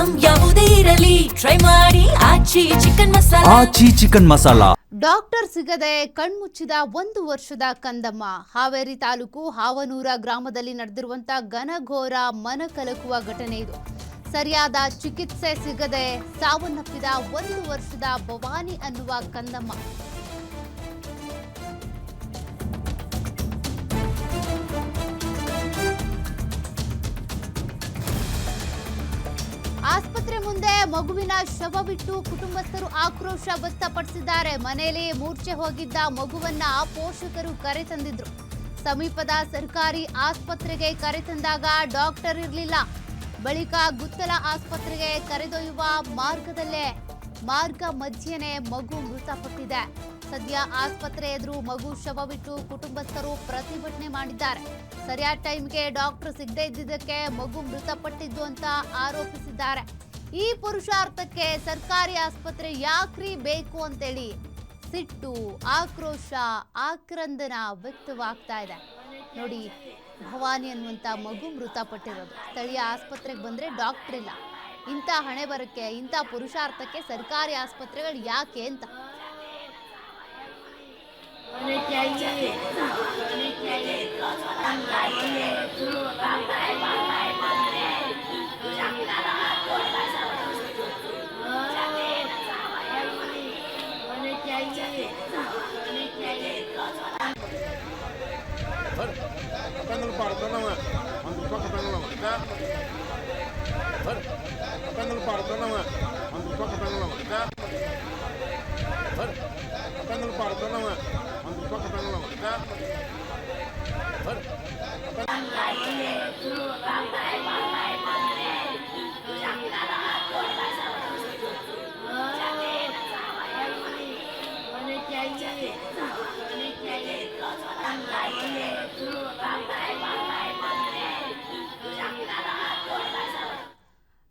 Item ಯಾವುದೇ ಇರಲಿ try ಮಾಡಿ ಆಚಿ ಚಿಕನ್ ಮಸಾಲಾ. ಡಾಕ್ಟರ್ ಸಿಗದೆ ಕಣ್ಮುಚ್ಚಿದ 1 ವರ್ಷದ ಕಂದಮ್ಮ. ಹಾವೇರಿ ತಾಲೂಕು ಹಾವನೂರ ಗ್ರಾಮದಲ್ಲಿ ನಡೆದಿರುವಂತ ಘನಘೋರ ಮನಕಲಕುವ ಘಟನೆ ಇದು. ಸರಿಯಾದ ಚಿಕಿತ್ಸೆ ಸಿಗದೆ ಸಾವನ್ನಪ್ಪಿದ 1 ವರ್ಷದ ಭವಾನಿ ಅನ್ನುವ ಕಂದಮ್ಮ. ಆಸ್ಪತ್ರೆ ಮುಂದೆ ಮಗುವಿನ ಶವ ಬಿಟ್ಟು ಕುಟುಂಬಸ್ಥರು ಆಕ್ರೋಶ ವ್ಯಕ್ತಪಡಿಸಿದ್ದಾರೆ. ಮನೆಯಲ್ಲಿ ಮೂರ್ಛೆ ಹೋಗಿದ್ದ ಮಗುವನ್ನ ಪೋಷಕರು ಕರೆತಂದಿದ್ರು. ಸಮೀಪದ ಸರ್ಕಾರಿ ಆಸ್ಪತ್ರೆಗೆ ಕರೆತಂದಾಗ ಡಾಕ್ಟರ್ ಇರಲಿಲ್ಲ. ಬಳಿಕ ಗುತ್ತಲ ಆಸ್ಪತ್ರೆಗೆ ಕರೆದೊಯ್ಯುವ ಮಾರ್ಗ ಮಧ್ಯೆನೇ ಮಗು ಮೃತಪಟ್ಟಿದೆ. ಸದ್ಯ ಆಸ್ಪತ್ರೆ ಎದುರು ಮಗು ಶವ ಬಿಟ್ಟು ಕುಟುಂಬಸ್ಥರು ಪ್ರತಿಭಟನೆ ಮಾಡಿದ್ದಾರೆ. ಸರಿಯಾದ ಟೈಮ್ಗೆ ಡಾಕ್ಟರ್ ಸಿಗದೇ ಇದ್ದಿದ್ದಕ್ಕೆ ಮಗು ಮೃತಪಟ್ಟಿದ್ದು ಅಂತ ಆರೋಪಿಸಿದ್ದಾರೆ. ಈ ಪುರುಷಾರ್ಥಕ್ಕೆ ಸರ್ಕಾರಿ ಆಸ್ಪತ್ರೆ ಯಾಕ್ರಿ ಬೇಕು ಅಂತೇಳಿ ಸಿಟ್ಟು, ಆಕ್ರೋಶ, ಆಕ್ರಂದನ ವ್ಯಕ್ತವಾಗ್ತಾ ಇದೆ. ನೋಡಿ, ಭವಾನಿ ಅನ್ನುವಂಥ ಮಗು ಮೃತಪಟ್ಟಿರೋದು. ಸ್ಥಳೀಯ ಆಸ್ಪತ್ರೆಗೆ ಬಂದರೆ ಡಾಕ್ಟರ್ ಇಲ್ಲ. ಇಂಥ ಹಣೆ ಬರಕ್ಕೆ, ಇಂಥ ಪುರುಷಾರ್ಥಕ್ಕೆ ಸರ್ಕಾರಿ ಆಸ್ಪತ್ರೆಗಳು ಯಾಕೆ ಅಂತ.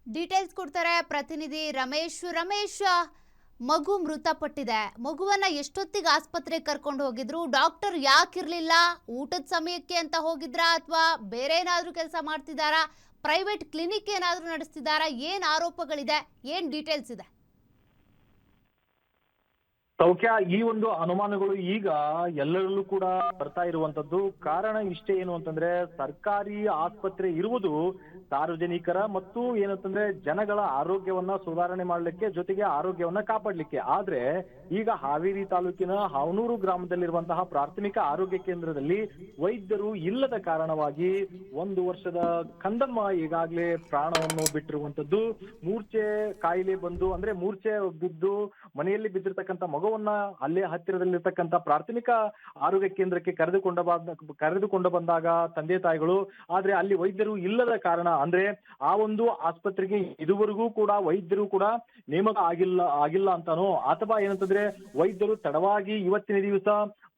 ಡೀಟೇಲ್ಸ್ ಕೊಡ್ತಾರೆ ಪ್ರತಿನಿಧಿ ರಮೇಶ್. ಮಗು ಮೃತಪಟ್ಟಿದೆ. ಮಗುವನ್ನ ಎಷ್ಟೊತ್ತಿಗೆ ಆಸ್ಪತ್ರೆಗೆ ಕರ್ಕೊಂಡು ಹೋಗಿದ್ರು? ಡಾಕ್ಟರ್ ಯಾಕಿರ್ಲಿಲ್ಲ? ಊಟದ ಸಮಯಕ್ಕೆ ಅಂತ ಹೋಗಿದ್ರಾ ಅಥವಾ ಬೇರೆ ಏನಾದ್ರೂ ಕೆಲಸ ಮಾಡ್ತಿದ್ದಾರಾ? ಪ್ರೈವೇಟ್ ಕ್ಲಿನಿಕ್ ಏನಾದ್ರೂ ನಡೆಸ್ತಿದ್ದಾರಾ? ಏನ್ ಆರೋಪಗಳಿದೆ? ಏನ್ ಡೀಟೇಲ್ಸ್ ಇದೆ? ಸೌಖ್ಯ, ಈ ಒಂದು ಅನುಮಾನಗಳು ಈಗ ಎಲ್ಲರಲ್ಲೂ ಕೂಡ ಬರ್ತಾ ಇರುವಂತದ್ದು. ಕಾರಣ ಇಷ್ಟೇ, ಏನು ಅಂತಂದ್ರೆ ಸರ್ಕಾರಿ ಆಸ್ಪತ್ರೆ ಇರುವುದು ಸಾರ್ವಜನಿಕರ ಮತ್ತು ಏನಂತಂದ್ರೆ ಜನಗಳ ಆರೋಗ್ಯವನ್ನ ಸುಧಾರಣೆ ಮಾಡ್ಲಿಕ್ಕೆ, ಜೊತೆಗೆ ಆರೋಗ್ಯವನ್ನ ಕಾಪಾಡ್ಲಿಕ್ಕೆ. ಆದ್ರೆ ಈಗ ಹಾವೇರಿ ತಾಲೂಕಿನ ಹಾವನೂರು ಗ್ರಾಮದಲ್ಲಿರುವಂತಹ ಪ್ರಾಥಮಿಕ ಆರೋಗ್ಯ ಕೇಂದ್ರದಲ್ಲಿ ವೈದ್ಯರು ಇಲ್ಲದ ಕಾರಣವಾಗಿ 1 ವರ್ಷದ ಕಂದಮ್ಮ ಈಗಾಗಲೇ ಪ್ರಾಣವನ್ನು ಬಿಟ್ಟಿರುವಂತದ್ದು. ಮೂರ್ಛೆ ಕಾಯಿಲೆ ಬಂದು, ಅಂದ್ರೆ ಮೂರ್ಛೆ ಬಿದ್ದು ಮನೆಯಲ್ಲಿ ಬಿದ್ದಿರ್ತಕ್ಕಂಥ ಮಗುವನ್ನ ಅಲ್ಲೇ ಹತ್ತಿರದಲ್ಲಿರ್ತಕ್ಕಂಥ ಪ್ರಾಥಮಿಕ ಆರೋಗ್ಯ ಕೇಂದ್ರಕ್ಕೆ ಕರೆದುಕೊಂಡು ಬಂದಾಗ ತಂದೆ ತಾಯಿಗಳು, ಆದ್ರೆ ಅಲ್ಲಿ ವೈದ್ಯರು ಇಲ್ಲದ ಕಾರಣ, ಅಂದ್ರೆ ಆ ಒಂದು ಆಸ್ಪತ್ರೆಗೆ ಇದುವರೆಗೂ ಕೂಡ ವೈದ್ಯರು ಕೂಡ ನೇಮಕ ಆಗಿಲ್ಲ ಅಂತಾನೋ, ಅಥವಾ ಏನಂತಂದ್ರೆ ವೈದ್ಯರು ತಡವಾಗಿ ಇವತ್ತಿನ ದಿವಸ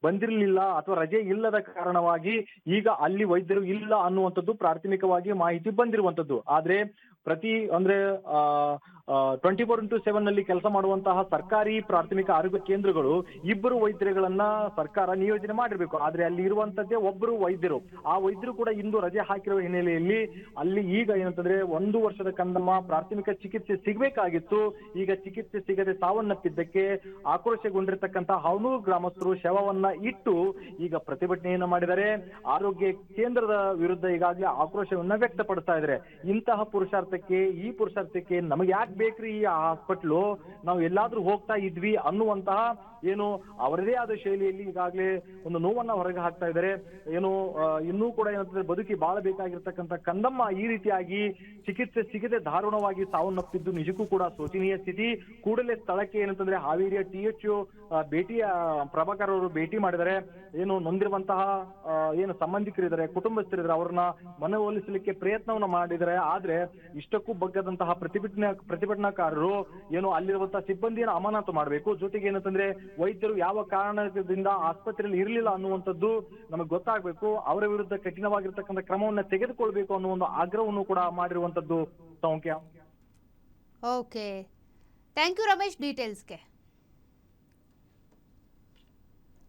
ಬಂದಿರಲಿಲ್ಲ ಅಥವಾ ರಜೆ ಇಲ್ಲದ ಕಾರಣವಾಗಿ ಈಗ ಅಲ್ಲಿ ವೈದ್ಯರು ಇಲ್ಲ ಅನ್ನುವಂಥದ್ದು ಪ್ರಾಥಮಿಕವಾಗಿ ಮಾಹಿತಿ ಬಂದಿರುವಂತದ್ದು. ಆದ್ರೆ 24x7 ನಲ್ಲಿ ಕೆಲಸ ಮಾಡುವಂತಹ ಸರ್ಕಾರಿ ಪ್ರಾಥಮಿಕ ಆರೋಗ್ಯ ಕೇಂದ್ರಗಳು 2 ವೈದ್ಯರುಗಳನ್ನ ಸರ್ಕಾರ ನಿಯೋಜನೆ ಮಾಡಿರ್ಬೇಕು. ಆದ್ರೆ ಅಲ್ಲಿ ಇರುವಂತದ್ದೇ ಒಬ್ಬರು ವೈದ್ಯರು. ಆ ವೈದ್ಯರು ಕೂಡ ಇಂದು ರಜೆ ಹಾಕಿರುವ ಹಿನ್ನೆಲೆಯಲ್ಲಿ ಅಲ್ಲಿ ಈಗ ಏನಂತಂದ್ರೆ 1 ವರ್ಷದ ಕಂದಮ್ಮ ಪ್ರಾಥಮಿಕ ಚಿಕಿತ್ಸೆ ಸಿಗಬೇಕಾಗಿತ್ತು. ಈಗ ಚಿಕಿತ್ಸೆ ಸಿಗದೆ ಸಾವನ್ನಪ್ಪಿದ್ದಕ್ಕೆ ಆಕ್ರೋಶಗೊಂಡಿರ್ತಕ್ಕಂಥ ಹಾವನೂರು ಗ್ರಾಮಸ್ಥರು ಶವವನ್ನ ಇಟ್ಟು ಈಗ ಪ್ರತಿಭಟನೆಯನ್ನ ಮಾಡಿದ್ದಾರೆ. ಆರೋಗ್ಯ ಕೇಂದ್ರದ ವಿರುದ್ಧ ಈಗಾಗಲೇ ಆಕ್ರೋಶವನ್ನ ವ್ಯಕ್ತಪಡಿಸ್ತಾ ಇದ್ದಾರೆ. ಇಂತಹ ಈ ಪುರುಷಾರ್ಥಕ್ಕೆ ನಮಗೆ ಯಾಕೆ ಬೇಕ್ರಿ ಈ ಹಾಸ್ಪಿಟ್ಲು, ನಾವು ಎಲ್ಲಾದ್ರೂ ಹೋಗ್ತಾ ಇದ್ವಿ ಅನ್ನುವಂತಹ ಏನು ಅವರದೇ ಆದ ಶೈಲಿಯಲ್ಲಿ ಈಗಾಗಲೇ ಒಂದು ನೋವನ್ನ ಹೊರಗೆ ಹಾಕ್ತಾ ಇದ್ದಾರೆ. ಏನು ಇನ್ನೂ ಕೂಡ ಏನಂತಂದ್ರೆ ಬದುಕಿ ಬಾಳಬೇಕಾಗಿರ್ತಕ್ಕಂಥ ಕಂದಮ್ಮ ಈ ರೀತಿಯಾಗಿ ಚಿಕಿತ್ಸೆ ಸಿಗದೆ ದಾರುಣವಾಗಿ ಸಾವನ್ನಪ್ಪಿದ್ದು ನಿಜಕ್ಕೂ ಕೂಡ ಶೋಚನೀಯ ಸ್ಥಿತಿ. ಕೂಡಲೇ ಸ್ಥಳಕ್ಕೆ ಏನಂತಂದ್ರೆ ಹಾವೇರಿಯ THO ಪ್ರಭಾಕರ್ ಅವರು ಭೇಟಿ ಮಾಡಿದರೆ, ಏನು ನೊಂದಿರುವಂತಹ ಏನು ಸಂಬಂಧಿಕರಿದ್ದಾರೆ, ಕುಟುಂಬಸ್ಥರಿದ್ದಾರೆ, ಅವ್ರನ್ನ ಮನವೊಲಿಸಲಿಕ್ಕೆ ಪ್ರಯತ್ನವನ್ನ ಮಾಡಿದರೆ. ಆದ್ರೆ ಇಷ್ಟಕ್ಕೂ ಬಗ್ಗದಂತಹ ಪ್ರತಿಭಟನಾಕಾರರು ಏನು ಅಲ್ಲಿರುವಂತಹ ಸಿಬ್ಬಂದಿಯನ್ನು ಅಮಾನತು ಮಾಡಬೇಕು, ಜೊತೆಗೆ ಏನಂತಂದ್ರೆ ವೈದ್ಯರು ಯಾವ ಕಾರಣದಿಂದ ಆಸ್ಪತ್ರೆಯಲ್ಲಿ ಇರಲಿಲ್ಲ ಅನ್ನುವಂಥದ್ದು ನಮಗೆ ಗೊತ್ತಾಗಬೇಕು. ಅವರ ವಿರುದ್ಧ ಕಠಿಣವಾಗಿರ್ತಕ್ಕಂಥ ಕ್ರಮವನ್ನ ತೆಗೆದುಕೊಳ್ಬೇಕು ಅನ್ನೋ ಒಂದು ಆಗ್ರಹವನ್ನು ಕೂಡ ಮಾಡಿರುವಂತದ್ದು. ಸೌಖ್ಯ. Okay, thank you Ramesh ಡೀಟೇಲ್ಸ್ಗೆ.